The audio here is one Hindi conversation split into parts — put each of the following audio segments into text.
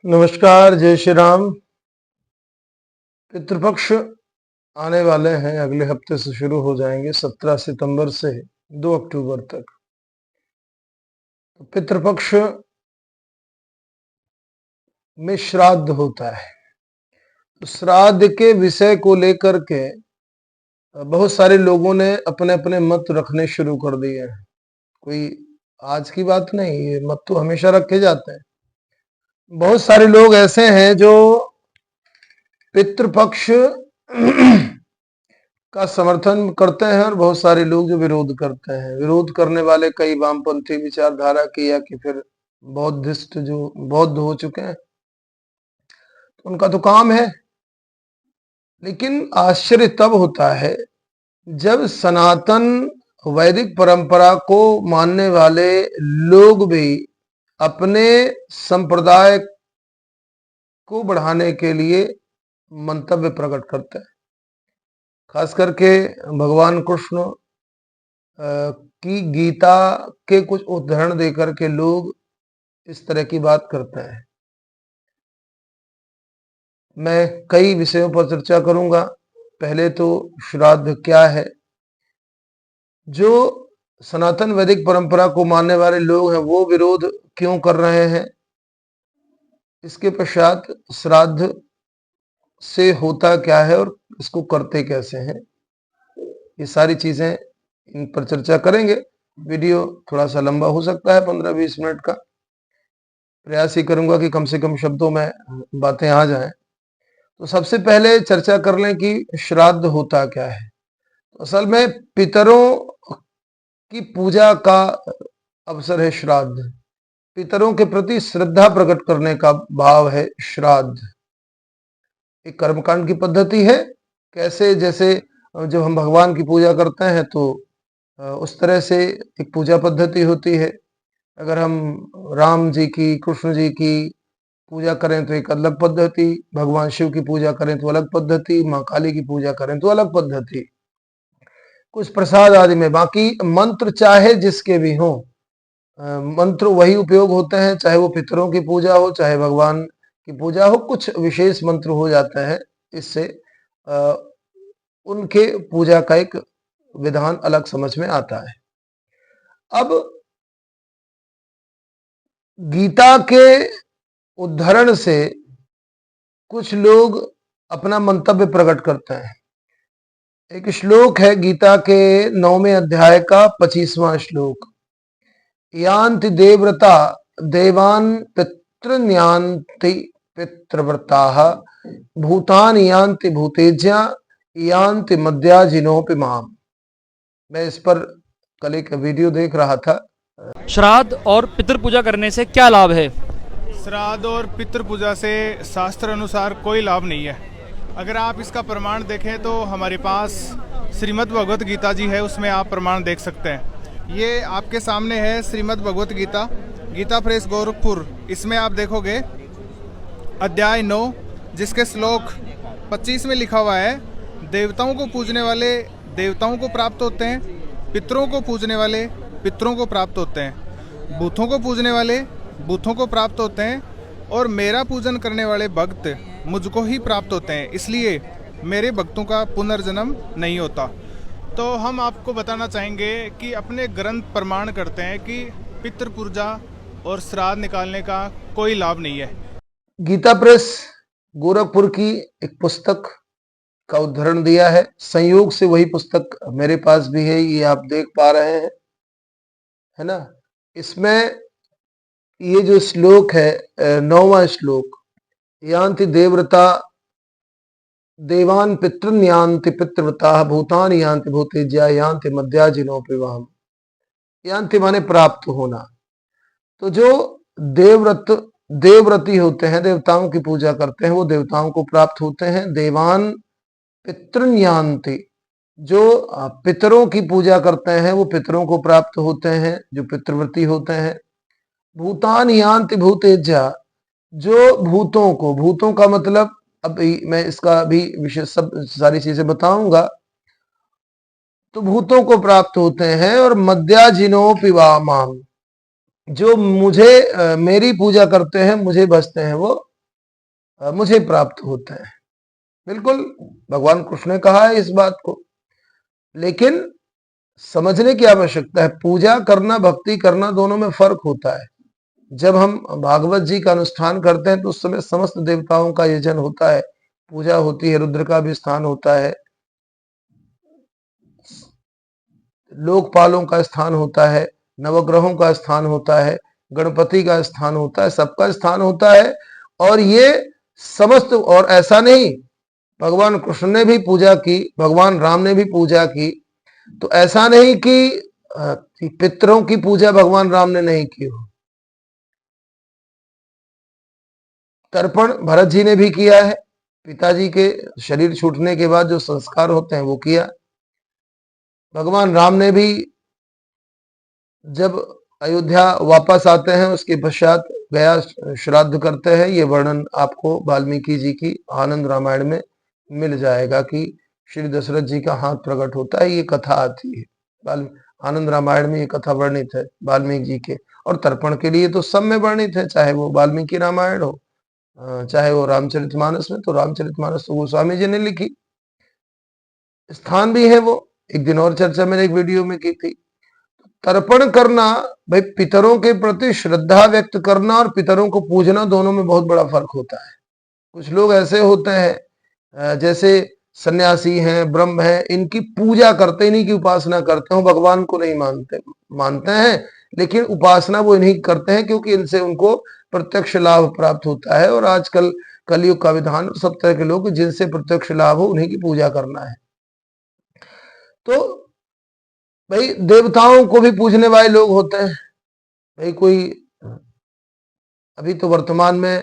नमस्कार, जय श्री राम। पितृपक्ष आने वाले हैं, अगले हफ्ते से शुरू हो जाएंगे, 17 सितंबर से 2 अक्टूबर तक। तो पितृपक्ष में श्राद्ध होता है। तो श्राद्ध के विषय को लेकर के बहुत सारे लोगों ने अपने अपने मत रखने शुरू कर दिए हैं। कोई आज की बात नहीं, ये मत तो हमेशा रखे जाते हैं। बहुत सारे लोग ऐसे हैं जो पितृपक्ष का समर्थन करते हैं और बहुत सारे लोग जो विरोध करते हैं। विरोध करने वाले कई वामपंथी विचारधारा की या कि फिर बौद्धिस्ट जो बौद्ध हो चुके हैं, उनका तो काम है। लेकिन आश्चर्य तब होता है जब सनातन वैदिक परंपरा को मानने वाले लोग भी अपने संप्रदाय को बढ़ाने के लिए मंतव्य प्रकट करते हैं। खास करके भगवान कृष्ण की गीता के कुछ उदाहरण देकर के लोग इस तरह की बात करते हैं। मैं कई विषयों पर चर्चा करूंगा। पहले तो श्राद्ध क्या है। जो सनातन वैदिक परंपरा को मानने वाले लोग हैं वो विरोध क्यों कर रहे हैं, इसके पश्चात श्राद्ध से होता क्या है और इसको करते कैसे हैं, ये सारी चीजें इन पर चर्चा करेंगे। वीडियो थोड़ा सा लंबा हो सकता है, 15-20 मिनट का। प्रयास ही करूंगा कि कम से कम शब्दों में बातें आ जाएं। तो सबसे पहले चर्चा कर लें कि श्राद्ध होता क्या है। तो असल में पितरों की पूजा का अवसर है श्राद्ध। पितरों के प्रति श्रद्धा प्रकट करने का भाव है श्राद्ध। एक कर्मकांड की पद्धति है। कैसे, जैसे जब हम भगवान की पूजा करते हैं तो उस तरह से एक पूजा पद्धति होती है। अगर हम राम जी की, कृष्ण जी की पूजा करें तो एक अलग पद्धति, भगवान शिव की पूजा करें तो अलग पद्धति, माँ काली की पूजा करें तो अलग पद्धति, कुछ प्रसाद आदि में। बाकी मंत्र चाहे जिसके भी हो, मंत्र वही उपयोग होते हैं, चाहे वो पितरों की पूजा हो चाहे भगवान की पूजा हो। कुछ विशेष मंत्र हो जाते हैं, इससे उनके पूजा का एक विधान अलग समझ में आता है। अब गीता के उद्धरण से कुछ लोग अपना मंतव्य प्रकट करते हैं। एक श्लोक है गीता के 9वें अध्याय का 25वां श्लोक, यान्ति देवव्रता देवान् पितृन्यान्ति पितृव्रताः भूतानि यान्ति भूतेज्या यान्ति मद्याजिनोऽपि माम्। मैं इस पर कल एक वीडियो देख रहा था। श्राद्ध और पितृ पूजा करने से क्या लाभ है? श्राद्ध और पितृ पूजा से शास्त्र अनुसार कोई लाभ नहीं है। अगर आप इसका प्रमाण देखें तो हमारे पास श्रीमद् भगवत गीता जी है, उसमें आप प्रमाण देख सकते हैं। ये आपके सामने है श्रीमद् भगवत गीता, गीता प्रेस गोरखपुर। इसमें आप देखोगे अध्याय 9 जिसके श्लोक 25 में लिखा हुआ है, देवताओं को पूजने वाले देवताओं को प्राप्त होते हैं, पितरों को पूजने वाले पितरों को प्राप्त होते हैं, बूथों को पूजने वाले बूथों को प्राप्त होते हैं, और मेरा पूजन करने वाले भक्त मुझको ही प्राप्त होते हैं, इसलिए मेरे भक्तों का पुनर्जन्म नहीं होता। तो हम आपको बताना चाहेंगे कि अपने ग्रंथ प्रमाण करते हैं कि पितृ पूजा और श्राद्ध निकालने का कोई लाभ नहीं है। गीता प्रेस गोरखपुर की एक पुस्तक का उदाहरण दिया है। संयोग से वही पुस्तक मेरे पास भी है, ये आप देख पा रहे हैं, है ना। इसमें ये जो श्लोक है 9वां श्लोक, यान्ति देवव्रता देवान् पितॄन् यान्ति पितृव्रताः भूतानि यान्ति भूतेज्या यान्ति मद्याजिनोऽपि माम्। यान्ति माने प्राप्त होना। तो जो देवव्रती होते हैं, देवताओं की पूजा करते हैं, वो देवताओं को प्राप्त होते हैं। देवान् पितॄन् यान्ति, जो पितरों की पूजा करते हैं वो पितरों को प्राप्त होते हैं, जो पितृव्रती होते हैं। भूतानि यान्ति भूतेज्या, जो भूतों को, भूतों का मतलब अभी मैं इसका भी विशेष सब सारी चीजें बताऊंगा, तो भूतों को प्राप्त होते हैं। और मद्याजिनोऽपि माम्, जो मुझे मेरी पूजा करते हैं, मुझे बसते हैं, वो मुझे प्राप्त होते हैं। बिल्कुल भगवान कृष्ण ने कहा है इस बात को, लेकिन समझने की आवश्यकता है। पूजा करना, भक्ति करना, दोनों में फर्क होता है। जब हम भागवत जी का अनुष्ठान करते हैं तो उस समय समस्त देवताओं का यजन होता है, पूजा होती है, रुद्र का भी स्थान होता है, लोकपालों का स्थान होता है, नवग्रहों का स्थान होता है, गणपति का स्थान होता है, सबका स्थान होता है। और ये समस्त, और ऐसा नहीं, भगवान कृष्ण ने भी पूजा की, भगवान राम ने भी पूजा की, तो ऐसा नहीं कि पितरों की पूजा भगवान राम ने नहीं की हो। तर्पण भरत जी ने भी किया है, पिताजी के शरीर छूटने के बाद जो संस्कार होते हैं वो किया। भगवान राम ने भी जब अयोध्या वापस आते हैं उसके पश्चात गया श्राद्ध करते हैं। ये वर्णन आपको वाल्मीकि जी की आनंद रामायण में मिल जाएगा कि श्री दशरथ जी का हाथ प्रकट होता है, ये कथा आती है आनंद रामायण में, ये कथा वर्णित है वाल्मीकि जी के। और तर्पण के लिए तो सब में वर्णित है, चाहे वो वाल्मीकि रामायण हो, चाहे वो रामचरितमानस में। तो रामचरितमानस तो गोस्वामी जी ने लिखी, स्थान भी है वो, एक दिन और चर्चा मैंने एक वीडियो में की थी। तर्पण करना, भाई पितरों के प्रति श्रद्धा व्यक्त करना और पितरों को पूजना, दोनों में बहुत बड़ा फर्क होता है। कुछ लोग ऐसे होते हैं जैसे सन्यासी हैं, ब्रह्म हैं, इनकी पूजा करते ही नहीं की उपासना करते हो, भगवान को नहीं मानते हैं, लेकिन उपासना वो इन्हीं करते हैं क्योंकि इनसे उनको प्रत्यक्ष लाभ प्राप्त होता है। और आजकल कलयुग का विधान, सब तरह के लोग जिनसे प्रत्यक्ष लाभ हो उन्हीं की पूजा करना है। तो भाई देवताओं को भी पूजने वाले लोग होते हैं। भाई कोई, अभी तो वर्तमान में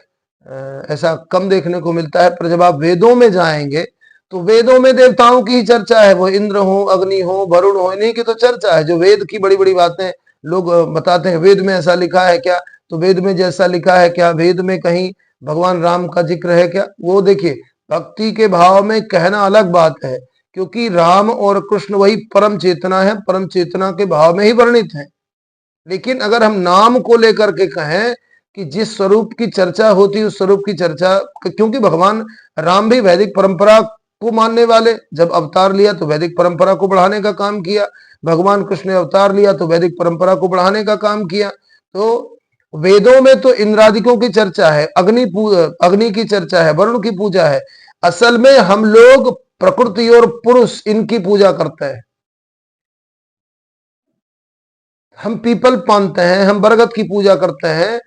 ऐसा कम देखने को मिलता है, पर जब आप वेदों में जाएंगे तो वेदों में देवताओं की ही चर्चा है। वो इंद्र हो, अग्नि हो, वरुण हो, इन्हीं की तो चर्चा है। जो वेद की बड़ी बड़ी बातें लोग बताते हैं, वेद में ऐसा लिखा है क्या, तो वेद में जैसा लिखा है क्या, वेद में कहीं भगवान राम का जिक्र है क्या, वो देखिए। भक्ति के भाव में कहना अलग बात है, क्योंकि राम और कृष्ण वही परम चेतना है, परम चेतना के भाव में ही वर्णित है। लेकिन अगर हम नाम को लेकर के कहें कि जिस स्वरूप की चर्चा होती है उस स्वरूप की चर्चा, क्योंकि भगवान राम भी वैदिक परंपरा को मानने वाले, जब अवतार लिया तो वैदिक परंपरा को बढ़ाने का काम किया। भगवान कृष्ण ने अवतार लिया तो वैदिक परंपरा को बढ़ाने का काम किया। तो वेदों में तो इंद्रादिकों की चर्चा है, अग्नि की चर्चा है, वरुण की पूजा है। असल में हम लोग प्रकृति और पुरुष, इनकी पूजा करते हैं। हम पीपल मानते हैं, हम बरगद की पूजा करते हैं,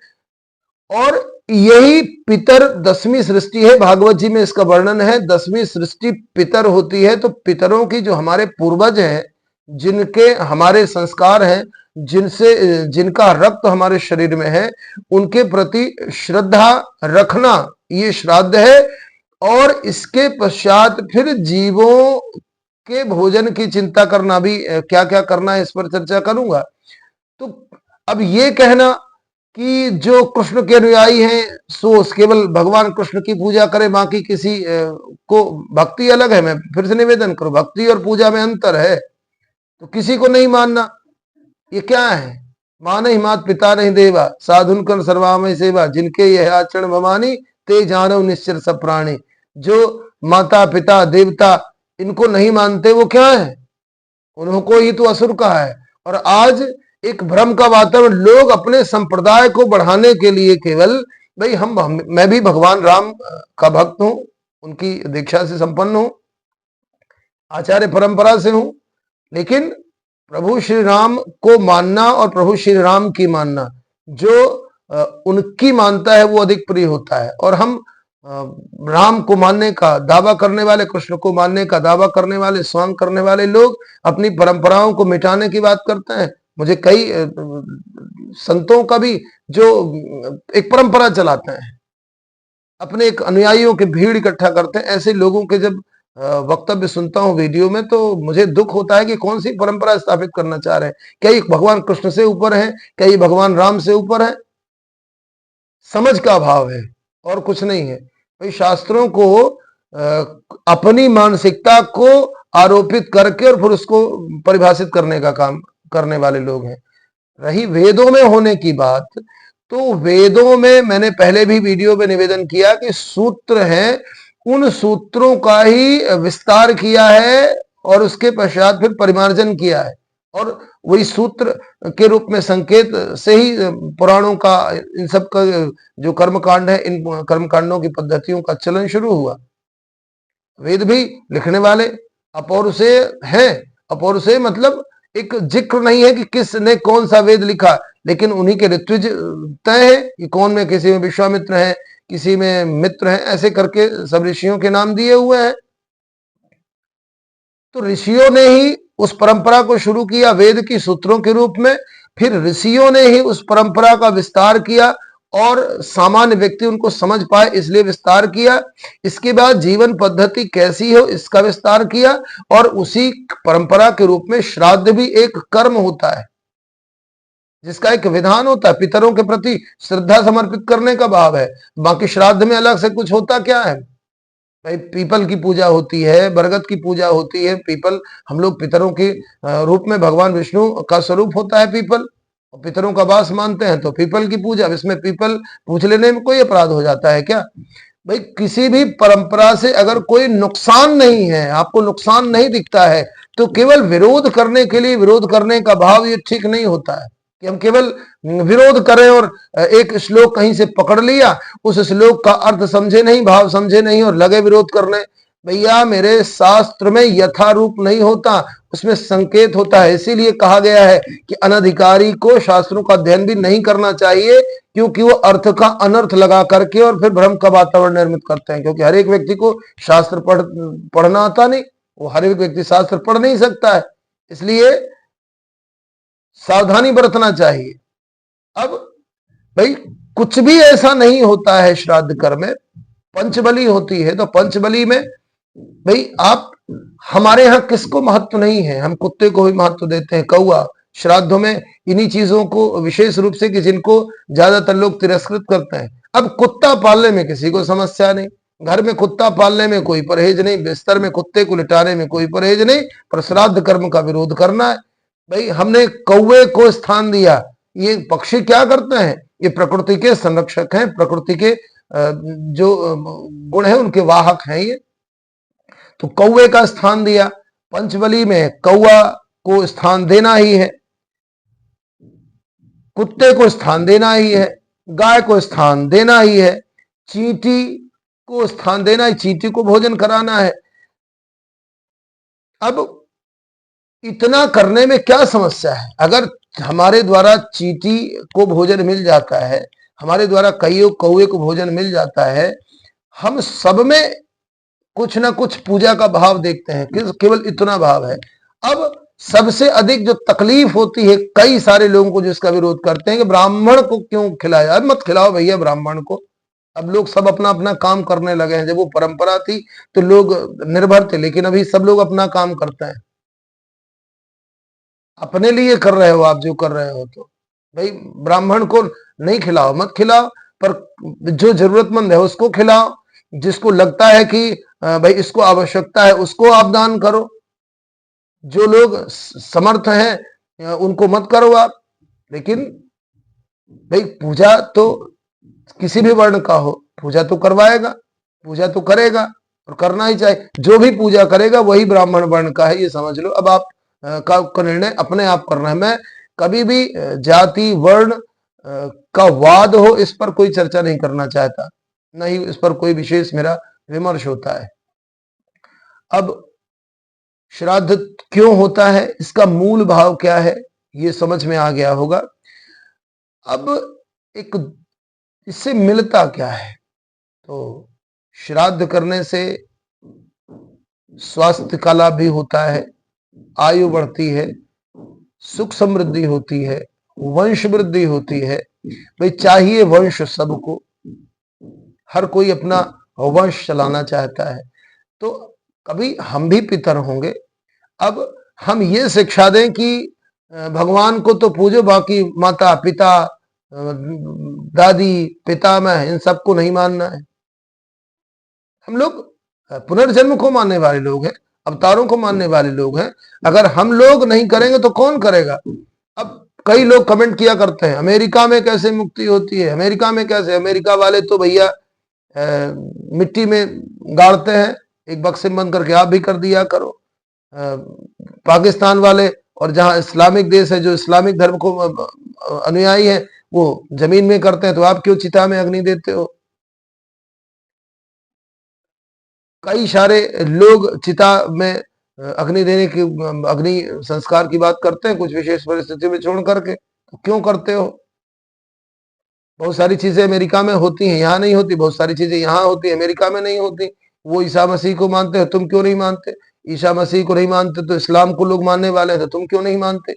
और यही पितर 10वीं सृष्टि है। भागवत जी में इसका वर्णन है, 10वीं सृष्टि पितर होती है। तो पितरों की, जो हमारे पूर्वज हैं, जिनके हमारे संस्कार हैं, जिनका रक्त हमारे शरीर में है, उनके प्रति श्रद्धा रखना ये श्राद्ध है। और इसके पश्चात फिर जीवों के भोजन की चिंता करना भी, क्या क्या करना है इस पर चर्चा करूंगा। तो अब ये कहना कि जो कृष्ण के अनुयायी हैं सो केवल भगवान कृष्ण की पूजा करें, बाकी किसी को, भक्ति अलग है। मैं फिर से निवेदन करूं, भक्ति और पूजा में अंतर है। तो किसी को नहीं मानना, ये क्या है, मान ही मात पिता नहीं देवा, साधुन कर सर्वामय सेवा, जिनके यह आचरण भवानी, ते जानो निश्चर सब प्राणी। जो माता पिता देवता इनको नहीं मानते वो क्या है, उनको ही तो असुर कहा है। और आज एक भ्रम का वातावरण, लोग अपने संप्रदाय को बढ़ाने के लिए केवल, भाई मैं भी भगवान राम का भक्त हूं, उनकी दीक्षा से संपन्न हूं, आचार्य परंपरा से हूं, लेकिन प्रभु श्री राम को मानना और प्रभु श्री राम की मानना, जो उनकी मानता है वो अधिक प्रिय होता है। और हम राम को मानने का दावा करने वाले, कृष्ण को मानने का दावा करने वाले, स्वांग करने वाले लोग अपनी परंपराओं को मिटाने की बात करते हैं। मुझे कई संतों का भी जो एक परंपरा चलाते हैं, अपने एक अनुयायियों की भीड़ इकट्ठा करते हैं, ऐसे लोगों के जब वक्तव्य सुनता हूं वीडियो में, तो मुझे दुख होता है कि कौन सी परंपरा स्थापित करना चाह रहे हैं। क्या ये भगवान कृष्ण से ऊपर है, क्या ये भगवान राम से ऊपर है? समझ का अभाव है और कुछ नहीं है। भाई शास्त्रों को अपनी मानसिकता को आरोपित करके और फिर उसको परिभाषित करने का काम करने वाले लोग हैं। रही वेदों में होने की बात, तो वेदों में मैंने पहले भी वीडियो में निवेदन किया कि सूत्र हैं, उन सूत्रों का ही विस्तार किया है और उसके पश्चात फिर परिमार्जन किया है, और वही सूत्र के रूप में संकेत से ही पुराणों का, इन सब का जो कर्मकांड है, इन कर्मकांडों की पद्धतियों का चलन शुरू हुआ। वेद भी लिखने वाले अपौरुषेय हैं। अपौरुषेय मतलब एक जिक्र नहीं है कि किसने कौन सा वेद लिखा, लेकिन उन्हीं के ऋत्विज तय है कि कौन में, किसी में विश्वामित्र है, किसी में मित्र है, ऐसे करके सब ऋषियों के नाम दिए हुए हैं। तो ऋषियों ने ही उस परंपरा को शुरू किया वेद की सूत्रों के रूप में, फिर ऋषियों ने ही उस परंपरा का विस्तार किया और सामान्य व्यक्ति उनको समझ पाए इसलिए विस्तार किया। इसके बाद जीवन पद्धति कैसी हो इसका विस्तार किया, और उसी परंपरा के रूप में श्राद्ध भी एक कर्म होता है जिसका एक विधान होता है, पितरों के प्रति श्रद्धा समर्पित करने का भाव है। बाकी श्राद्ध में अलग से कुछ होता क्या है भाई? पीपल की पूजा होती है, बरगद की पूजा होती है। पीपल, हम लोग पितरों के रूप में भगवान विष्णु का स्वरूप होता है पीपल, और पितरों का वास मानते हैं तो पीपल की पूजा, इसमें पीपल पूछ लेने में कोई अपराध हो जाता है क्या भाई? किसी भी परंपरा से अगर कोई नुकसान नहीं है, आपको नुकसान नहीं दिखता है, तो केवल विरोध करने के लिए विरोध करने का भाव ये ठीक नहीं होता है कि हम केवल विरोध करें और एक श्लोक कहीं से पकड़ लिया, उस श्लोक का अर्थ समझे नहीं, भाव समझे नहीं और लगे विरोध करने। भैया मेरे शास्त्र में यथारूप नहीं होता, उसमें संकेत होता है। इसीलिए कहा गया है कि अनधिकारी को शास्त्रों का अध्ययन भी नहीं करना चाहिए, क्योंकि वो अर्थ का अनर्थ लगा करके और फिर भ्रम का वातावरण निर्मित करते हैं। क्योंकि हर एक व्यक्ति को शास्त्र पढ़ना आता नहीं, वो हर एक व्यक्ति शास्त्र पढ़ नहीं सकता है, इसलिए सावधानी बरतना चाहिए। अब भाई कुछ भी ऐसा नहीं होता है श्राद्ध कर्म में, पंचबली होती है, तो पंचबली में भाई आप, हमारे यहाँ किसको महत्व नहीं है, हम कुत्ते को भी महत्व देते हैं, कौआ। श्राद्धों में इन्हीं चीजों को विशेष रूप से कि जिनको ज्यादातर लोग तिरस्कृत करते हैं। अब कुत्ता पालने में किसी को समस्या नहीं, घर में कुत्ता पालने में कोई परहेज नहीं, बिस्तर में कुत्ते को लिटाने में कोई परहेज नहीं, पर श्राद्ध कर्म का विरोध करना है। भाई हमने कौवे को स्थान दिया, ये पक्षी क्या करते हैं? ये प्रकृति के संरक्षक हैं, प्रकृति के जो गुण है उनके वाहक हैं ये। तो कौवे का स्थान दिया, पंचबली में कौवा को स्थान देना ही है, कुत्ते को स्थान देना ही है, गाय को स्थान देना ही है, चींटी को स्थान देना है, चींटी को भोजन कराना है। अब इतना करने में क्या समस्या है? अगर हमारे द्वारा चींटी को भोजन मिल जाता है, हमारे द्वारा कौवे को भोजन मिल जाता है, हम सब में कुछ ना कुछ पूजा का भाव देखते हैं, केवल इतना भाव है। अब सबसे अधिक जो तकलीफ होती है कई सारे लोगों को, जिसका विरोध करते हैं कि ब्राह्मण को क्यों खिलाया। अब मत खिलाओ भैया ब्राह्मण को। अब लोग सब अपना अपना काम करने लगे हैं। जब वो परंपरा थी तो लोग निर्भर थे, लेकिन अभी सब लोग अपना काम करते हैं। अपने लिए कर रहे हो आप जो कर रहे हो, तो भाई ब्राह्मण को नहीं खिलाओ, मत खिलाओ, पर जो जरूरतमंद है उसको खिलाओ। जिसको लगता है कि भाई इसको आवश्यकता है उसको आप दान करो। जो लोग समर्थ हैं उनको मत करो आप। लेकिन भाई पूजा तो किसी भी वर्ण का हो, पूजा तो करवाएगा, पूजा तो करेगा और करना ही चाहिए। जो भी पूजा करेगा वही ब्राह्मण वर्ण का है, ये समझ लो। अब आप का निर्णय अपने आप करना है। मैं कभी भी जाति वर्ण का वाद हो इस पर कोई चर्चा नहीं करना चाहता, नहीं इस पर कोई विशेष मेरा विमर्श होता है। अब श्राद्ध क्यों होता है, इसका मूल भाव क्या है, ये समझ में आ गया होगा। अब एक इससे मिलता क्या है, तो श्राद्ध करने से स्वास्थ्य का लाभ भी होता है, आयु बढ़ती है, सुख समृद्धि होती है, वंश वृद्धि होती है। भाई चाहिए वंश सबको, हर कोई अपना वंश चलाना चाहता है। तो कभी हम भी पितर होंगे। अब हम ये शिक्षा दें कि भगवान को तो पूजो, बाकी माता पिता दादी पितामह इन सबको नहीं मानना है। हम लोग पुनर्जन्म को मानने वाले लोग हैं, अवतारों को मानने वाले लोग हैं। अगर हम लोग नहीं करेंगे तो कौन करेगा? अब कई लोग कमेंट किया करते हैं, अमेरिका में कैसे मुक्ति होती है, अमेरिका में कैसे, अमेरिका वाले तो भैया मिट्टी में गाड़ते हैं, एक बक्से में बंद करके आप भी कर दिया करो। पाकिस्तान वाले और जहां इस्लामिक देश है, जो इस्लामिक धर्म को अनुयायी है, वो जमीन में करते हैं, तो आप क्यों चिता में अग्नि देते हो? कई सारे लोग चिता में अग्नि देने की, अग्नि संस्कार की बात करते हैं कुछ विशेष परिस्थिति में छोड़ करके, तो क्यों करते हो? बहुत सारी चीजें अमेरिका में होती हैं, यहाँ नहीं होती, बहुत सारी चीजें यहाँ होती है, अमेरिका में नहीं होती। वो ईसा मसीह को मानते हो, तुम क्यों नहीं मानते? ईसा मसीह को नहीं मानते तो इस्लाम को लोग मानने वाले हैं, तो तुम क्यों नहीं मानते?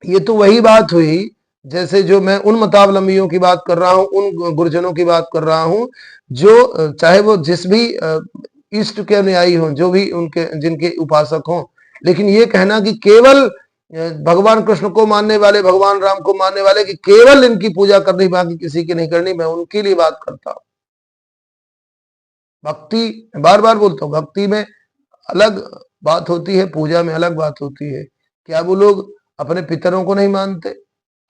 ये तो वही बात हुई, जैसे जो मैं उन मतावलंबियों की बात कर रहा हूं, उन गुरजनों की बात कर रहा हूं, जो चाहे वो जिस भी ईस्ट के अनुयायी हों, जो भी उनके जिनके उपासक हों, लेकिन ये कहना कि केवल भगवान कृष्ण को मानने वाले, भगवान राम को मानने वाले, कि केवल इनकी पूजा करनी, बाकी किसी की नहीं करनी, मैं उनके लिए बात करता हूं। भक्ति, बार बार बोलता हूं, भक्ति में अलग बात होती है, पूजा में अलग बात होती है। क्या वो लोग अपने पितरों को नहीं मानते?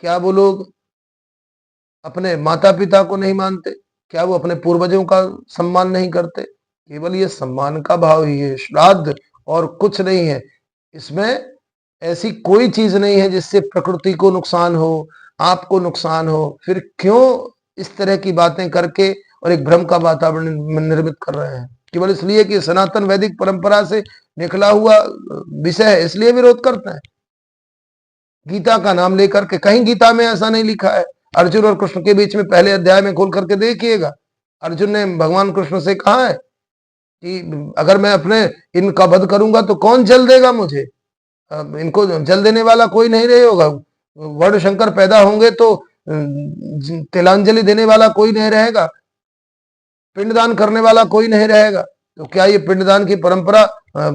क्या वो लोग अपने माता पिता को नहीं मानते? क्या वो अपने पूर्वजों का सम्मान नहीं करते? केवल ये सम्मान का भाव ही है, श्राद्ध और कुछ नहीं है। इसमें ऐसी कोई चीज नहीं है जिससे प्रकृति को नुकसान हो, आपको नुकसान हो। फिर क्यों इस तरह की बातें करके और एक भ्रम का वातावरण निर्मित कर रहे हैं? केवल इसलिए कि सनातन वैदिक परंपरा से निकला हुआ विषय है, इसलिए विरोध करते हैं। गीता का नाम लेकर के, कहीं गीता में ऐसा नहीं लिखा है। अर्जुन और कृष्ण के बीच में पहले अध्याय में खोल करके देखिएगा, अर्जुन ने भगवान कृष्ण से कहा है कि अगर मैं अपने इनका वध करूंगा तो कौन जल देगा मुझे? इनको जल देने वाला कोई नहीं रहे होगा। वर्ण शंकर पैदा होंगे तो तिलांजलि देने वाला कोई नहीं रहेगा, पिंडदान करने वाला कोई नहीं रहेगा। तो क्या ये पिंडदान की परंपरा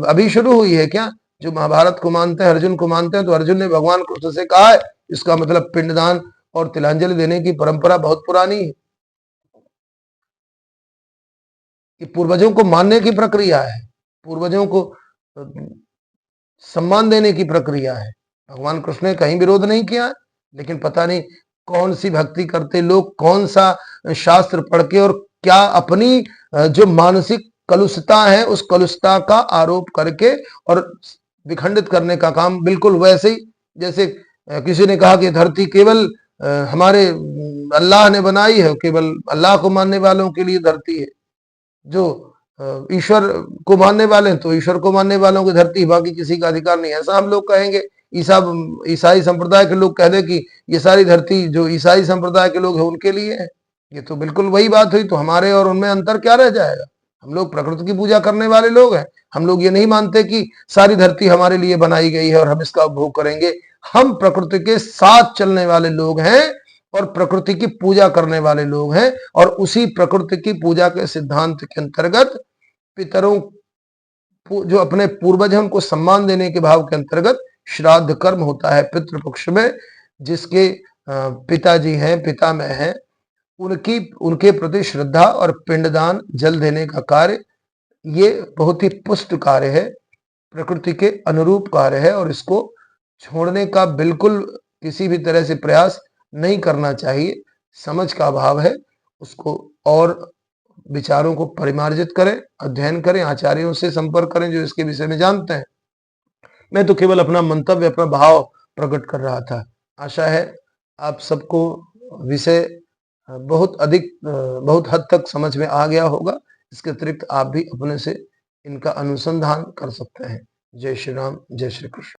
अभी शुरू हुई है क्या? जो महाभारत को मानते हैं, अर्जुन को मानते हैं, तो अर्जुन ने भगवान कृष्ण से कहा है, इसका मतलब पिंडदान और तिलांजलि देने की परंपरा बहुत पुरानी है। ये पूर्वजों को मानने की प्रक्रिया है, पूर्वजों को सम्मान देने की प्रक्रिया है। भगवान कृष्ण ने कहीं विरोध नहीं किया, लेकिन पता नहीं कौन सी भक्ति करते लोग, कौन सा शास्त्र पढ़ के, और क्या अपनी जो मानसिक कलुषता है उस कलुषता का आरोप करके और विखंडित करने का काम, बिल्कुल वैसे ही जैसे किसी ने कहा कि धरती केवल हमारे अल्लाह ने बनाई है, केवल अल्लाह को मानने वालों के लिए धरती है। जो ईश्वर को मानने वाले हैं तो ईश्वर को मानने वालों की धरती, बाकी किसी का अधिकार नहीं, ऐसा हम लोग कहेंगे। ईसाई संप्रदाय के लोग कह दे कि ये सारी धरती जो ईसाई संप्रदाय के लोग हैं उनके लिए है। ये तो बिल्कुल वही बात हुई, तो हमारे और उनमें अंतर क्या रह जाएगा? हम लोग प्रकृति की पूजा करने वाले लोग हैं। हम लोग ये नहीं मानते कि सारी धरती हमारे लिए बनाई गई है और हम इसका उपभोग करेंगे। हम प्रकृति के साथ चलने वाले लोग हैं और प्रकृति की पूजा करने वाले लोग हैं, और उसी प्रकृति की पूजा के सिद्धांत के अंतर्गत पितरों जो अपने पूर्वज हैं उनको सम्मान देने के भाव के अंतर्गत श्राद्ध कर्म होता है पितृपक्ष में। जिसके पिताजी हैं, पितामह हैं, उनके प्रति श्रद्धा और पिंडदान, जल देने का कार्य, ये बहुत ही पुष्ट कार्य है, प्रकृति के अनुरूप कार्य है, और इसको छोड़ने का बिल्कुल किसी भी तरह से प्रयास नहीं करना चाहिए। समझ का अभाव है, उसको और विचारों को परिमार्जित करें, अध्ययन करें, आचार्यों से संपर्क करें जो इसके विषय में जानते हैं। मैं तो केवल अपना मंतव्य, अपना भाव प्रकट कर रहा था। आशा है आप सबको विषय बहुत हद तक समझ में आ गया होगा। इसके अतिरिक्त आप भी अपने से इनका अनुसंधान कर सकते हैं। जय श्री राम, जय श्री कृष्ण।